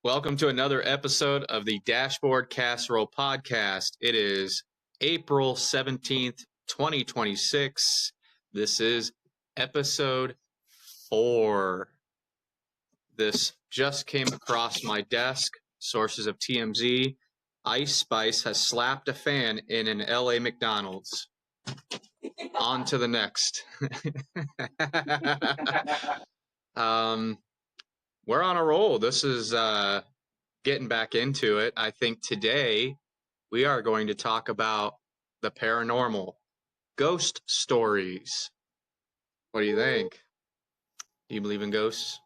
Welcome to another episode of the Dashboard Casserole podcast. It is April 17th, 2026. This is episode 4. This just came across my desk. Sources of TMZ. Ice Spice has slapped a fan in an LA McDonald's. On to the next. We're on a roll. This is getting back into it. I think today we are going to talk about the paranormal, ghost stories. What do you think? Do you believe in ghosts?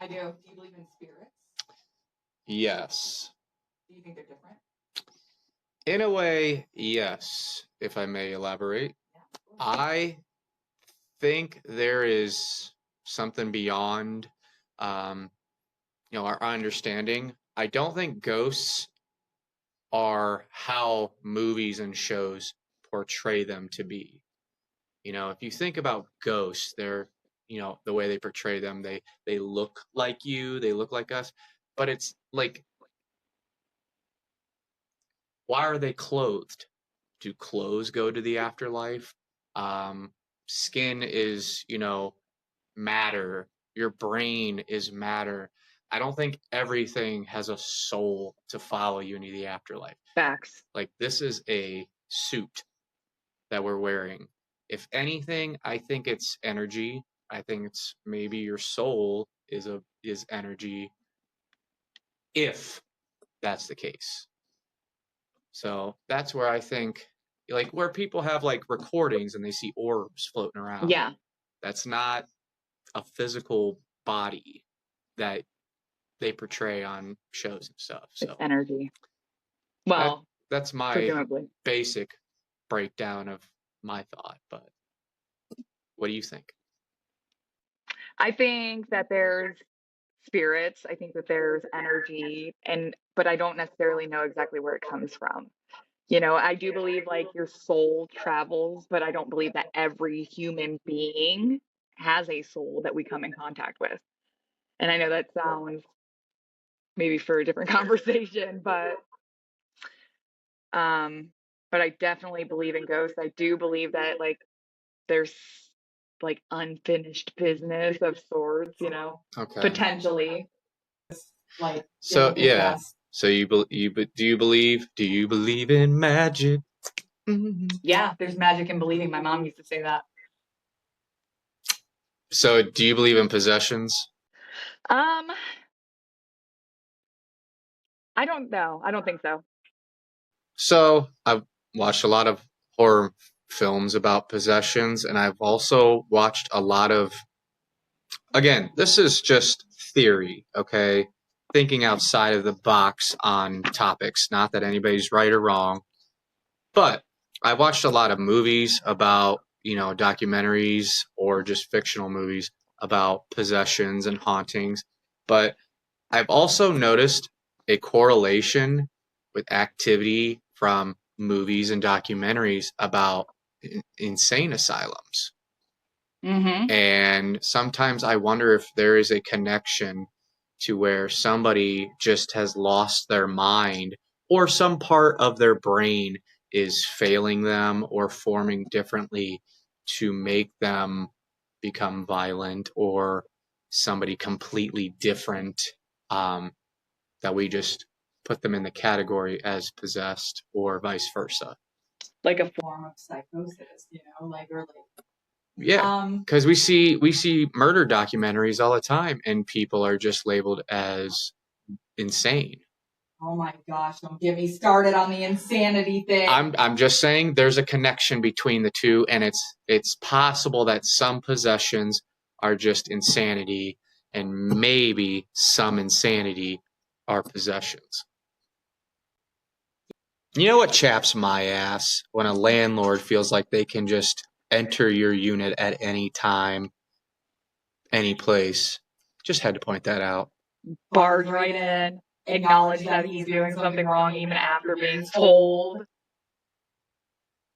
I do. Do you believe in spirits? Yes. Do you think they're different? In a way, yes, if I may elaborate. Yeah. I think there is something beyond our understanding. I don't think ghosts are how movies and shows portray them to be. If you think about ghosts, they're, the way they portray them, they look like you, they look like us, but it's like, why are they clothed? Do clothes go to the afterlife? Skin is, matter. Your brain is matter. I don't think everything has a soul to follow you into the afterlife. Facts. Like, this is a suit that we're wearing. If anything, I think it's energy. I think it's maybe your soul is energy, if that's the case. So that's where I think, like, where people have like recordings and they see orbs floating around. Yeah. That's not a physical body that they portray on shows and stuff. So it's energy. Well, that's my presumably basic breakdown of my thought. But what do you think? I think that there's spirits. I think that there's energy, but I don't necessarily know exactly where it comes from. I do believe like your soul travels, but I don't believe that every human being has a soul that we come in contact with. And I know that sounds maybe for a different conversation, but I definitely believe in ghosts. I do believe that like there's like unfinished business of sorts, Okay. Potentially. Like so yeah. So do you believe in magic? Mm-hmm. Yeah, there's magic in believing. My mom used to say that. So do you believe in possessions? I don't know. I don't think so. So I've watched a lot of horror films about possessions, and I've also watched a lot of, again, this is just theory, okay? Thinking outside of the box on topics. Not that anybody's right or wrong, but I watched a lot of movies about, documentaries or just fictional movies about possessions and hauntings. But I've also noticed a correlation with activity from movies and documentaries about insane asylums. Mm-hmm. And sometimes I wonder if there is a connection to where somebody just has lost their mind, or some part of their brain is failing them or forming differently to make them become violent, or somebody completely different, that we just put them in the category as possessed, or vice versa. Like a form of psychosis, Yeah, because we see murder documentaries all the time, and people are just labeled as insane. Oh my gosh, don't get me started on the insanity thing. I'm just saying there's a connection between the two, and it's possible that some possessions are just insanity, and maybe some insanity are possessions. You know what chaps my ass? When a landlord feels like they can just enter your unit at any time, any place. Just had to point that out. Barge right in, acknowledge that he's doing something wrong even after being told.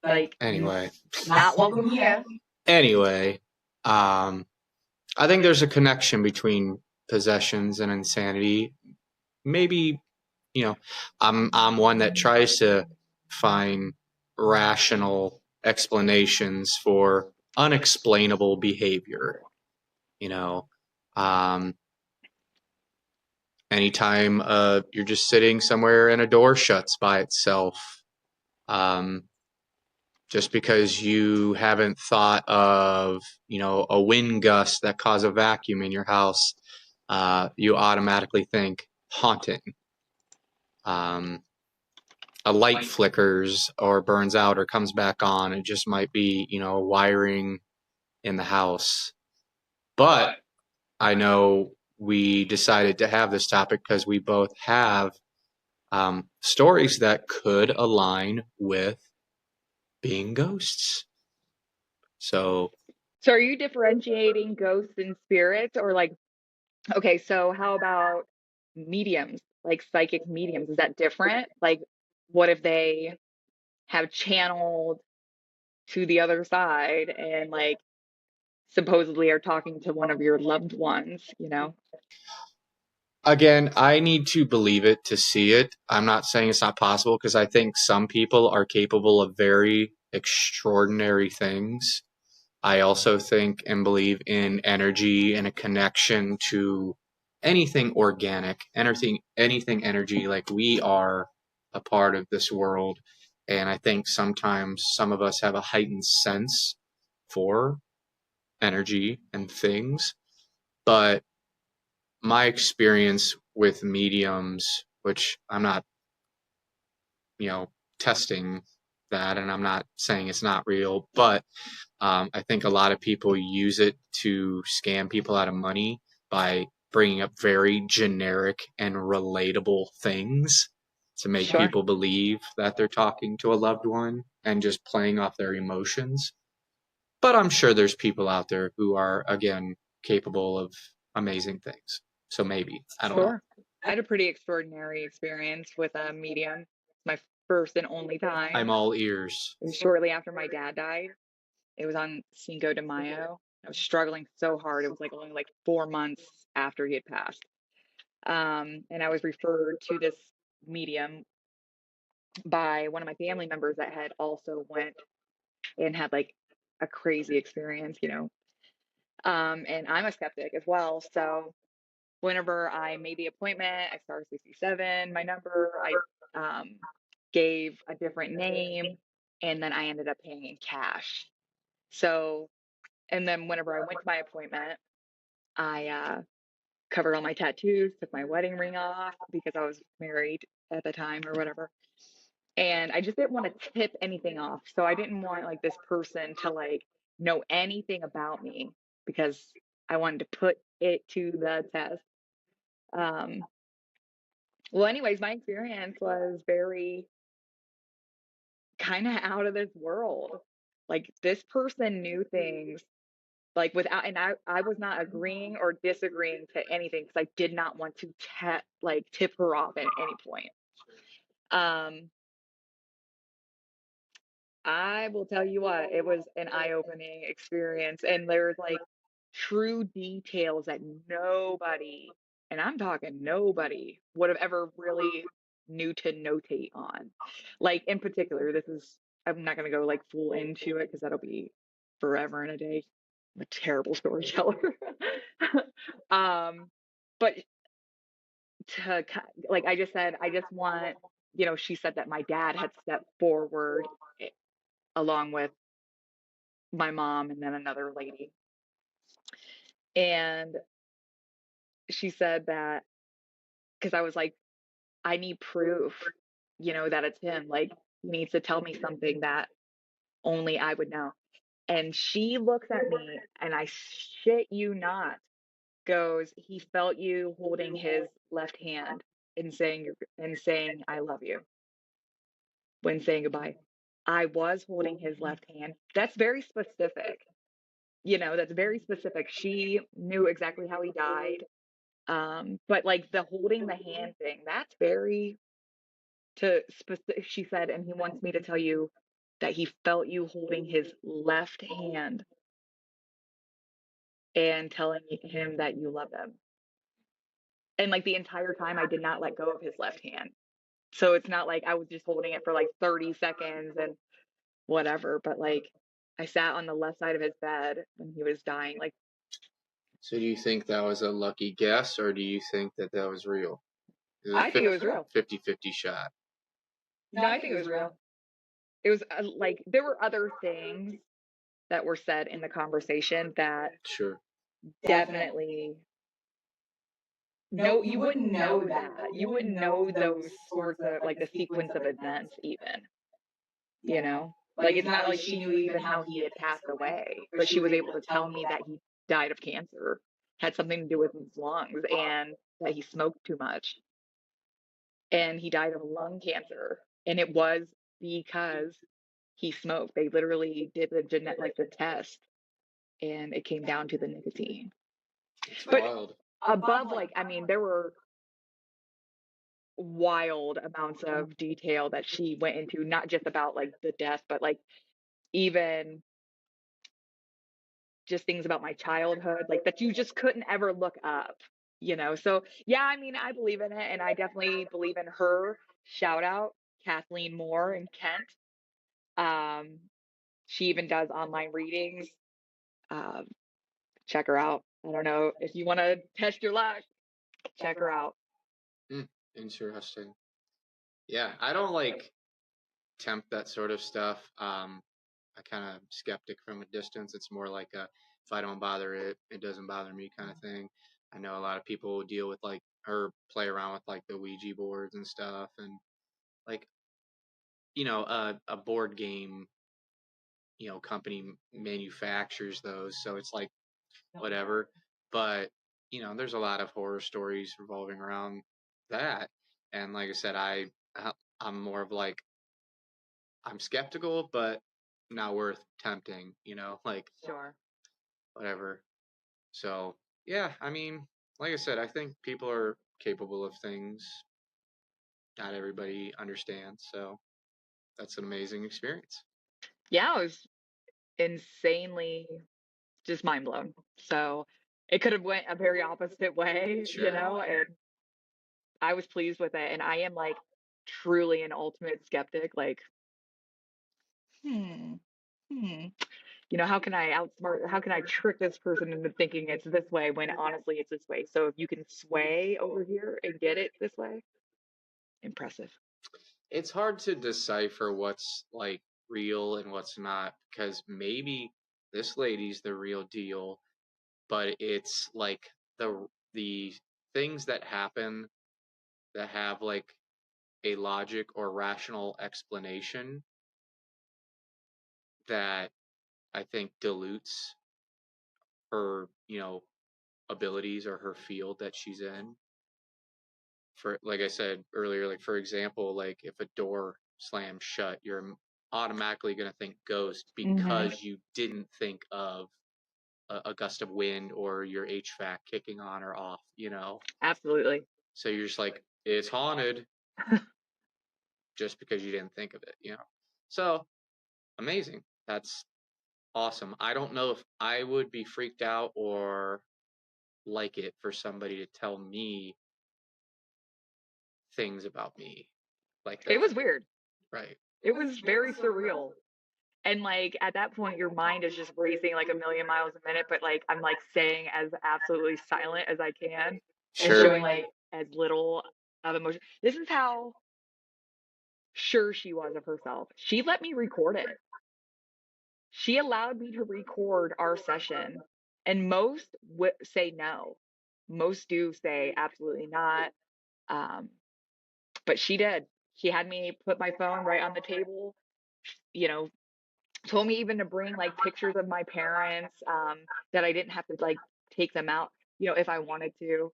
Like, anyway, not welcome here. Anyway, I think there's a connection between possessions and insanity. maybe, you know, I'm one that tries to find rational explanations for unexplainable behavior. You know, um, anytime you're just sitting somewhere and a door shuts by itself, um, just because you haven't thought of, a wind gust that caused a vacuum in your house, you automatically think haunting. Um, a light flickers or burns out or comes back on. It just might be, wiring in the house. But I know we decided to have this topic because we both have stories that could align with being ghosts. So, So are you differentiating ghosts and spirits, or like, okay, so how about mediums, like psychic mediums? Is that different? Like, what if they have channeled to the other side and like supposedly are talking to one of your loved ones, you know? again, I need to believe it to see it. I'm not saying it's not possible because I think some people are capable of very extraordinary things. I also think and believe in energy and a connection to anything organic, anything energy. Like we are a part of this world. And I think sometimes some of us have a heightened sense for energy and things. But my experience with mediums, which I'm not, you know, testing that and I'm not saying it's not real, but I think a lot of people use it to scam people out of money by bringing up very generic and relatable things to make Sure. people believe that they're talking to a loved one and just playing off their emotions. But I'm sure there's people out there who are, again, capable of amazing things. So maybe, I don't know. Sure. I had a pretty extraordinary experience with a medium. My first and only I'm time. all ears. It was shortly after my dad died. It was on Cinco de Mayo. I was struggling so hard. It was like only like 4 months after he had passed. And I was referred to this medium by one of my family members that had also went and had like a crazy experience, you know. And I'm a skeptic as well. So whenever I made the appointment, I star 67, my number, I gave a different name, and then I ended up paying in cash. So, and then whenever I went to my appointment, I covered all my tattoos, took my wedding ring off because I was married at the time or whatever. And I just didn't want to tip anything off. So I didn't want like this person to like know anything about me because I wanted to put it to the test. Um, well, anyways, my experience was very kind of out of this world. Like this person knew things like without, and I was not agreeing or disagreeing to anything because I did not want to like tip her off at any point. Um, I will tell you what, it was an eye-opening experience, and there's like true details that nobody, and I'm talking nobody, would have ever really knew to notate on. Like in particular, I'm not gonna go like full into it because that'll be forever and a day. I'm a terrible storyteller. Um, but like I just said, I just want, she said that my dad had stepped forward along with my mom and then another lady. And she said that because I was like, I need proof, that it's him. Like, he needs to tell me something that only I would know. And she looks at me and I shit you not, goes, he felt you holding his left hand and saying I love you when saying goodbye. I was holding his left hand. That's very specific. That's very specific. She knew exactly how he died. But like the holding the hand thing, that's very to specific. She said, and he wants me to tell you that he felt you holding his left hand and telling him that you love him. And like the entire time, I did not let go of his left hand. So it's not like I was just holding it for like 30 seconds and whatever, but like I sat on the left side of his bed when he was dying. Like, So do you think that was a lucky guess, or do you think that that was real? It was I think it a was real. 50-50 shot. No, I think it was real. It was like there were other things that were said in the conversation that Sure. definitely no, you wouldn't know that. You wouldn't know those sorts of like the sequence of events, even, you know? Like, it's not like she knew even how he had passed away, but she was able to tell me that he died of cancer, had something to do with his lungs, and that he smoked too much. And he died of lung cancer. And it was because he smoked. They literally did the like the test, and it came down to the nicotine. It's But wild. above, like, I mean, there were wild amounts of detail that she went into, not just about like the death, but like even just things about my childhood, like that you just couldn't ever look up, you know? So, yeah, I mean, I believe in it, and I definitely believe in her. Shout out Kathleen Moore in Kent. Um, she even does online readings. Um, check her out. I don't know if you want to test your luck, check her out. Hmm, interesting. Yeah, I don't like tempt that sort of stuff. I kind of skeptic from a distance. It's more like a if I don't bother it, it doesn't bother me kind of thing. I know a lot of people deal with like or play around with like the Ouija boards and stuff, and like a board game company manufactures those, so it's like whatever. But there's a lot of horror stories revolving around that, and like I said, I'm more of like I'm skeptical, but not worth tempting, like Sure. whatever. So, yeah, I mean, like I said, I think people are capable of things not everybody understands. So, that's an amazing experience. Yeah, it was insanely just mind blown. So it could have went a very opposite way, Sure. and I was pleased with it. And I am like truly an ultimate skeptic. Like, hmm, hmm. How can I outsmart, how can I trick this person into thinking it's this way when honestly it's this way? So if you can sway over here and get it this way, impressive. It's hard to decipher what's like real and what's not because maybe this lady's the real deal, but it's like the things that happen that have like a logic or rational explanation that I think dilutes her, abilities or her field that she's in. For like I said earlier, like for example, like if a door slams shut, you're automatically going to think ghost Hmm. because you didn't think of a gust of wind or your HVAC kicking on or off. Absolutely. So you're just like, it's haunted just because you didn't think of it. So amazing. That's awesome. I don't know if I would be freaked out or like it for somebody to tell me things about me like It that. was weird. Right. It was very surreal. And like at that point, your mind is just racing like a million miles a minute, but like I'm like staying as absolutely silent as I can and Sure. showing like as little of emotion. This is how sure she was of herself. She let me record it. She allowed me to record our session, and most say no. Most do say absolutely not. Um, but she did. She had me put my phone right on the table, you know, told me even to bring like pictures of my parents, that I didn't have to like take them out, if I wanted to.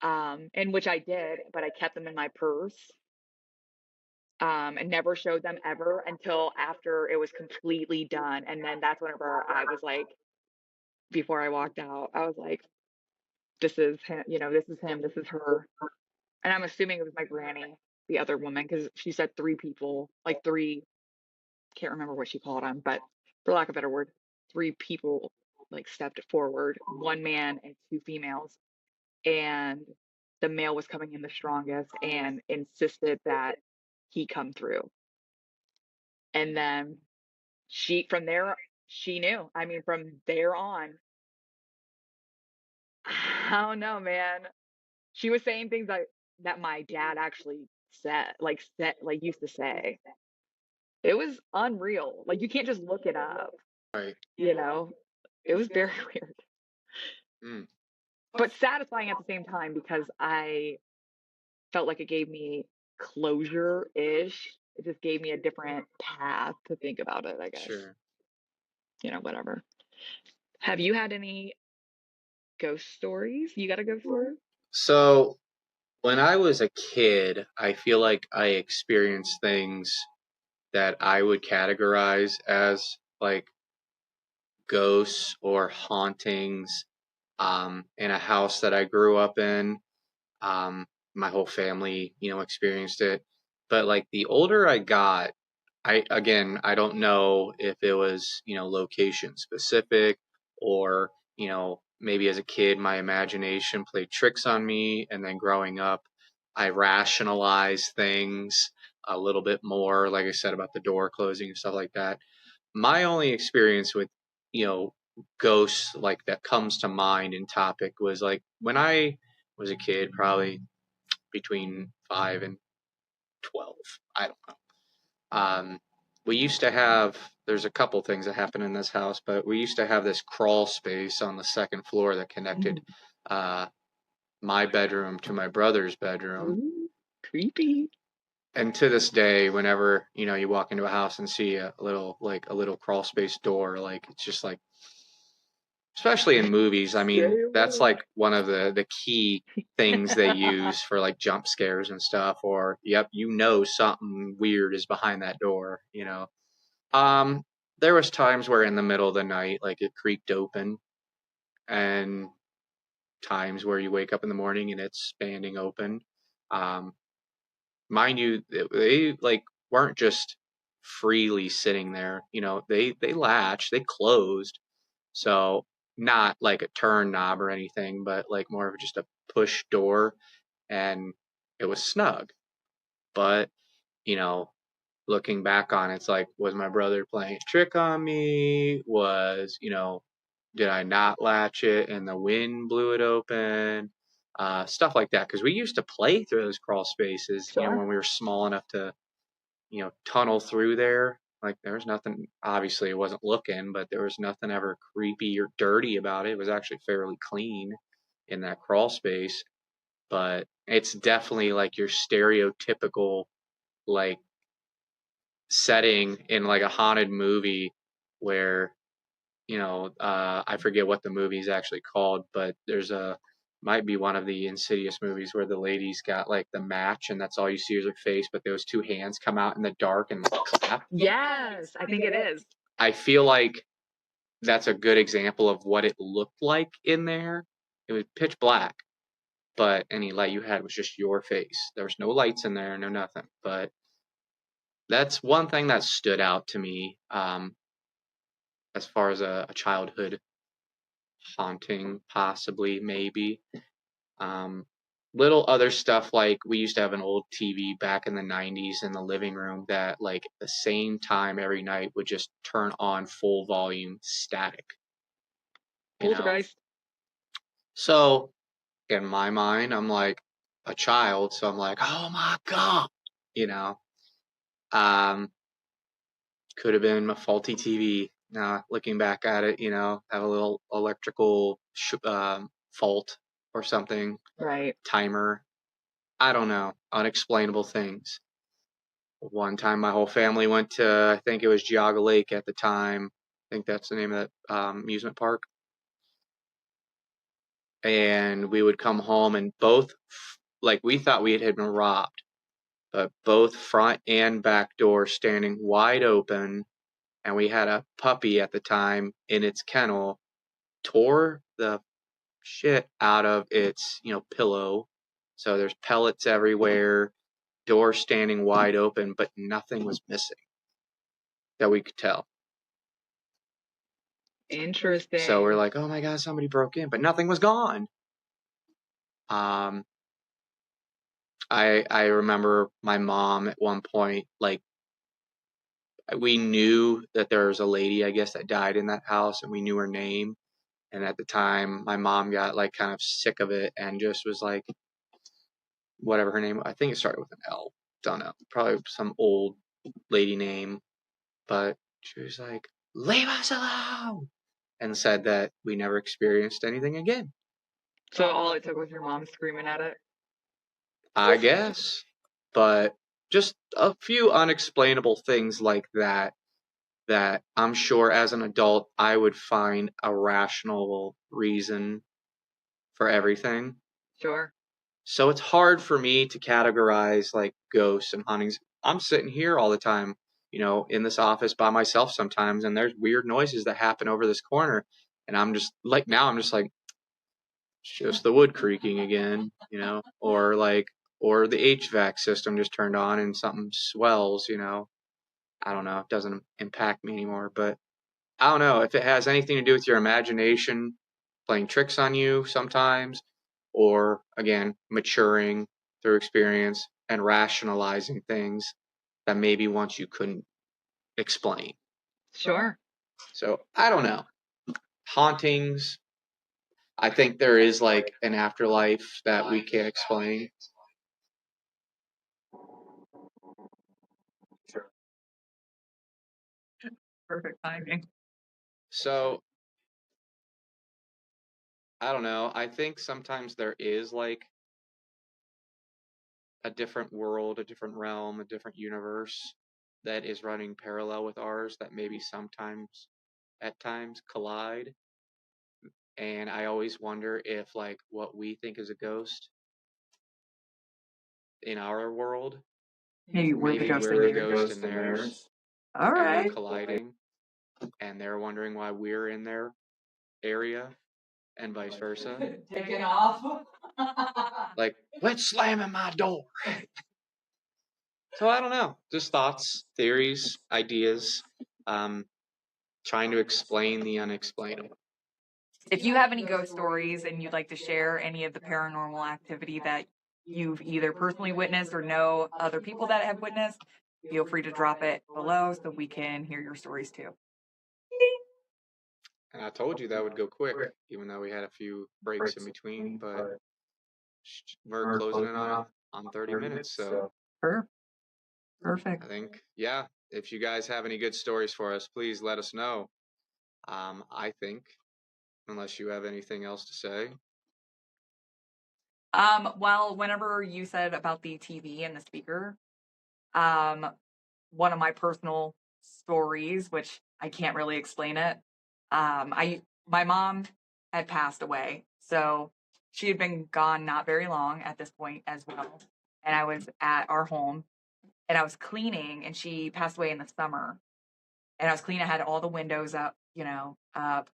And which I did, but I kept them in my purse, and never showed them ever until after it was completely done. And then that's whenever I was like, before I walked out, I was like, this is him, this is him, this is her. And I'm assuming it was my granny, the other woman, because she said three people, like three, can't remember what she called them, but for lack of a better word, three people like stepped forward, one man and two females. And the male was coming in the strongest and insisted that he come through. And then from there, she knew. I mean, from there on, I don't know, man. She was saying things that my dad actually said, used to say. It was unreal. Like, you can't just look it up, Right. you know? It was very weird, Mm, but satisfying at the same time because I felt like it gave me closure-ish. It just gave me a different path to think about it, I guess. sure. Whatever. Have you had any ghost stories? You got a ghost story? So when I was a kid, I feel like I experienced things that I would categorize as like ghosts or hauntings in a house that I grew up in. Um, my whole family, experienced it. But like the older I got, I don't know if it was, location specific or, maybe as a kid my imagination played tricks on me and then growing up I rationalized things a little bit more, like I said about the door closing and stuff like that. My only experience with, you know, ghosts like that comes to mind in topic was like when I was a kid, probably between 5 and 12. I don't know. Um, we used to have, there's a couple things that happen in this house, but we used to have this crawl space on the second floor that connected Mm. uh, my bedroom to my brother's bedroom. Ooh, creepy. And to this day, whenever, you walk into a house and see a little crawl space door, like it's just like, especially in movies, I mean, Stay that's away. like one of the key things they use for like jump scares and stuff, or yep, something weird is behind that door. Um, there was times where in the middle of the night, like it creaked open, and times where you wake up in the morning and it's standing open. Um, mind you, they like weren't just freely sitting there. They latched, they closed, so not like a turn knob or anything, but like more of just a push door, and it was snug. But you know, looking back on it, it's like, was my brother playing a trick on me? Did I not latch it and the wind blew it open? Stuff like that. Because we used to play through those crawl spaces, Sure. when we were small enough to, tunnel through there. Like there was nothing, obviously it wasn't looking, but there was nothing ever creepy or dirty about it. It was actually fairly clean in that crawl space. But it's definitely like your stereotypical, like, setting in like a haunted movie where I forget what the movie is actually called, but might be one of the Insidious movies where the lady's got like the match and that's all you see is her face, but those two hands come out in the dark and clap. Yes, I think it is. I feel like that's a good example of what it looked like in there. It was pitch black, but any light you had was just your face. There was no lights in there, no nothing. But that's one thing that stood out to me, as far as a childhood haunting, possibly, maybe. Um, Little other stuff like we used to have an old TV back in the 90s in the living room that, like, at the same time every night would just turn on full volume static, you know? Poltergeist. So, in my mind, I'm like a child, so I'm like, oh my God, you know? Um, could have been a faulty TV. Looking back at it, have a little electrical fault or something, Right. timer. I don't know. Unexplainable things. One time, my whole family went to, I think it was Geauga Lake at the time. I think that's the name of that amusement park. And we would come home, and both, like, we thought we had been robbed, but both front and back doors standing wide open. And we had a puppy at the time in its kennel, tore the shit out of its, pillow. So there's pellets everywhere, door standing wide open, but nothing was missing that we could tell. So we're Interesting. like, oh my God, somebody broke in, but nothing was gone. Um, I remember my mom at one point, like, we knew that there was a lady, I guess, that died in that house, and we knew her name. And at the time, my mom got like kind of sick of it and just was like, whatever her name, I think it started with an L. Don't know, probably some old lady name, but she was like, "Leave us alone," and said that we never experienced anything again. So all it took was your mom screaming at it. I guess, but just a few unexplainable things like that that I'm sure as an adult I would find a rational reason for everything. Sure. So it's hard for me to categorize like ghosts and hauntings. I'm sitting here all the time, in this office by myself sometimes, and there's weird noises that happen over this corner. And I'm just like, now I'm just like, it's just the wood creaking again, or the HVAC system just turned on and something swells. I don't know. It doesn't impact me anymore, but I don't know if it has anything to do with your imagination playing tricks on you sometimes, or again, maturing through experience and rationalizing things that maybe once you couldn't explain. Sure. So I don't know. Hauntings, I think there is like an afterlife that we can't explain. Sure. Perfect timing. So I don't know. I think sometimes there is like a different world, a different realm, a different universe that is running parallel with ours that maybe sometimes at times collide. And I always wonder if like what we think is a ghost in our world, Maybe we're the maybe ghost we're in the yours. ghost in theirs All and we're right. colliding and they're wondering why we're in their area and vice versa. Taking off. Like, quit slamming my door. So I don't know. Just thoughts, theories, ideas, um, trying to explain the unexplainable. If you have any ghost stories and you'd like to share any of the paranormal activity that you've either personally witnessed or know other people that have witnessed, feel free to drop it below so we can hear your stories too. And I told you that would go quick, even though we had a few breaks in between. But we're closing in on 30 minutes, so Perfect. I think if you guys have any good stories for us, please let us know. I think, unless you have anything else to say. Well, whenever you said about the TV and the speaker, um, one of my personal stories, which I can't really explain it. My mom had passed away, so she had been gone not very long at this point as well. And I was at our home and I was cleaning, and she passed away in the summer. And I was cleaning, I had all the windows up, up,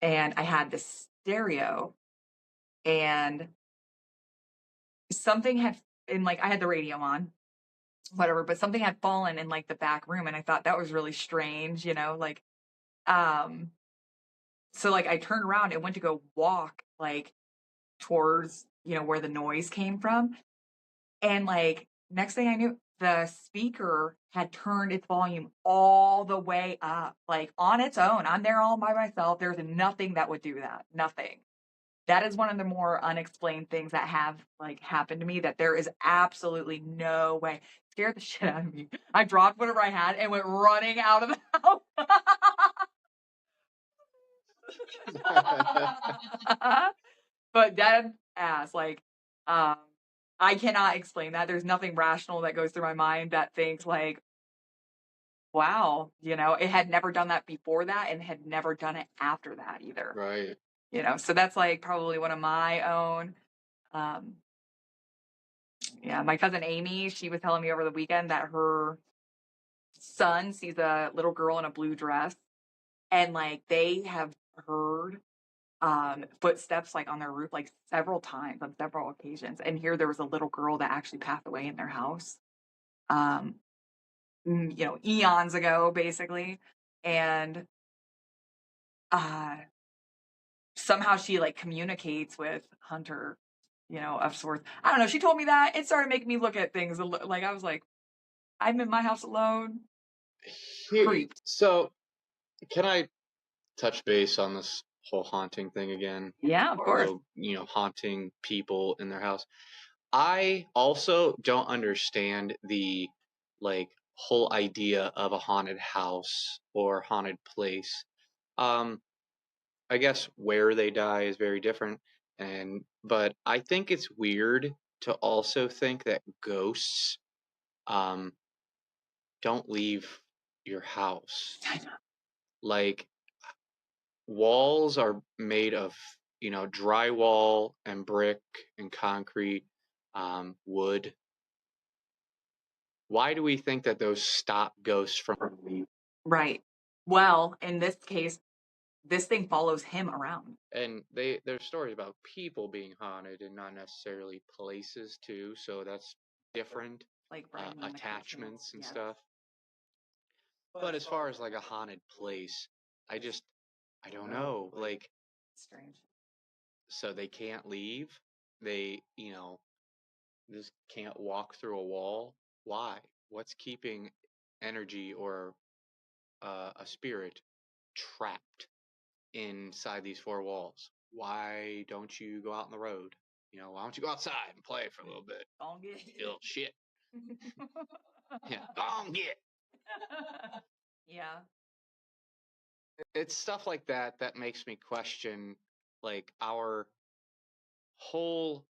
and I had this stereo, and something had, and like I had the radio on, whatever, but something had fallen in like the back room, and I thought that was really strange, like um so like I turned around and went to go walk like towards, where the noise came from, and like next thing I knew, the speaker had turned its volume all the way up, like on its own. I'm there all by myself. There's nothing that would do that. Nothing. That is one of the more unexplained things that have like happened to me, that there is absolutely no way. Scared the shit out of me. I dropped whatever I had and went running out of the house. But dead ass, like, um, I cannot explain that. There's nothing rational that goes through my mind that thinks like, wow, it had never done that before that and had never done it after that either. Right. So that's like probably one of my own. Um, yeah, my cousin Amy, she was telling me over the weekend that her son sees a little girl in a blue dress, and like they have heard footsteps like on their roof like several times on several occasions. And here there was a little girl that actually passed away in their house, um, eons ago, basically. And uh, somehow she like communicates with Hunter of sorts. I don't know. She told me that. It started making me look at things. Like, I was like, I'm in my house alone. Creeped. So, can I touch base on this whole haunting thing again? Yeah, of course. So, haunting people in their house. I also don't understand the like whole idea of a haunted house or haunted place. Um, I guess where they die is very different, but I think it's weird to also think that ghosts um don't leave your house. Like walls are made of, drywall and brick and concrete, wood. Why do we think that those stop ghosts from leaving? Right. Well, in this case, this thing follows him around. And there's stories about people being haunted and not necessarily places too, so that's different. Like Attachments and stuff. But as far as like a haunted place, I don't know. Like, strange. so they can't leave. They, just can't walk through a wall. Why? What's keeping energy or a spirit trapped inside these four walls? Why don't you go out on the road? Why don't you go outside and play for a little bit? Don't get You little shit. Yeah, don't get. Yeah. It's stuff like that that makes me question like our whole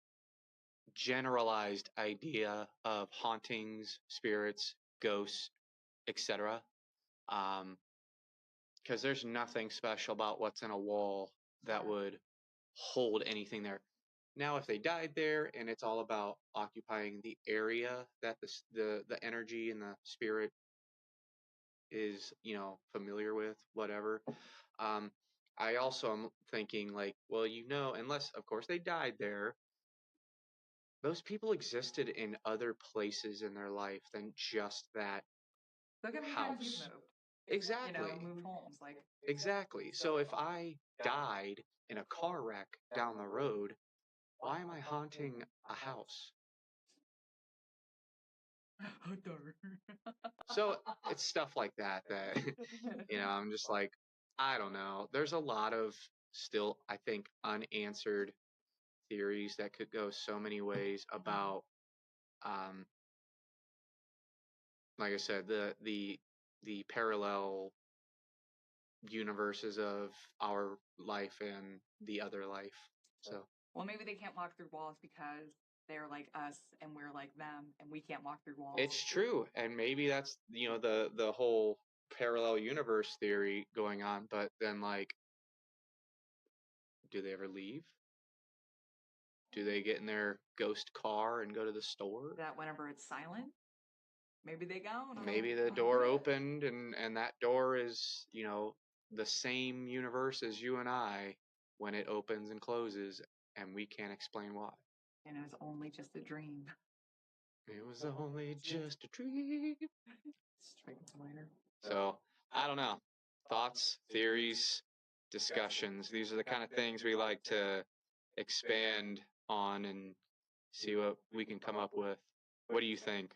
generalized idea of hauntings, spirits, ghosts, etc. Because there's nothing special about what's in a wall that would hold anything there. Now, if they died there and it's all about occupying the area that the energy and the spirit is, familiar with, whatever. I also am thinking like, well, unless of course they died there, those people existed in other places in their life than just that Look at house. moved. Exactly. Moved homes. Like, exactly. So if I died in a car wreck down the road, why am I haunting a house? So it's stuff like that I'm just like, I don't know. There's a lot of still, I think, unanswered theories that could go so many ways about, um, like I said, the parallel universes of our life and the other life. So, well, maybe they can't walk through walls because they're like us and we're like them, and we can't walk through walls. It's true, and maybe that's the whole parallel universe theory going on. But then, like, do they ever leave? Do they get in their ghost car and go to the store? That whenever it's silent, maybe they go. Maybe the door opened, and that door is the same universe as you and I when it opens and closes, and we can't explain why. And it was only just a dream. It was only just a dream. Striking some later. So, I don't know. Thoughts, theories, discussions. These are the kind of things we like to expand on and see what we can come up with. What do you think?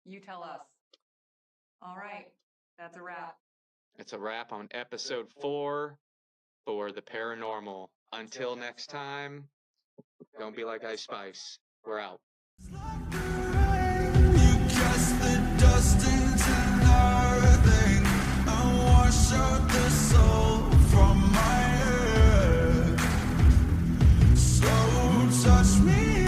You tell us. All right. That's a wrap. It's a wrap on episode 4 for the paranormal. Until next time, don't be like Ice Spice. We're out. You cast the dust into nothing and wash out the soul from my head. So touch me.